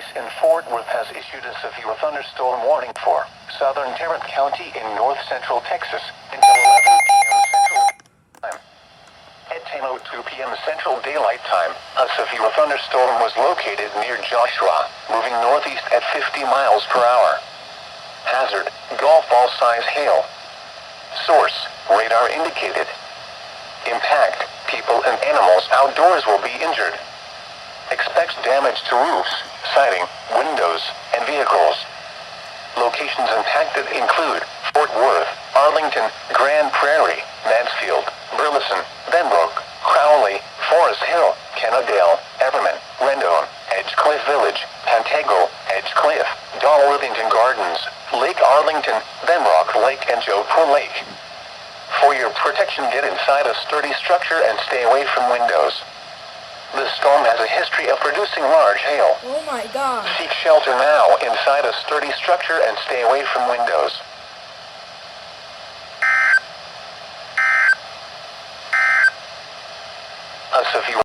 EAS in Fort Worth has issued a severe thunderstorm warning for southern Tarrant County in north central Texas until 11 p.m. Central Time. At 10:02 p.m. Central Daylight Time, a severe thunderstorm was located near Joshua, moving northeast at 50 miles per hour. Hazard: golf ball size hail. Source: radar indicated. Impact: people and animals outdoors will be injured. Expects damage to roofs, siding, windows, and vehicles. Locations impacted include Fort Worth, Arlington, Grand Prairie, Mansfield, Burleson, Benbrook, Crowley, Forest Hill, Kennedale, Everman, Rendon, Edgecliff Village, Pantego, Edgecliff, Dalworthington Gardens, Lake Arlington, Benbrook Lake, and Jodhpur Lake. For your protection, get inside a sturdy structure and stay away from windows. The storm has a history of producing large hail. Oh my God. Seek shelter now inside a sturdy structure and stay away from windows. A severe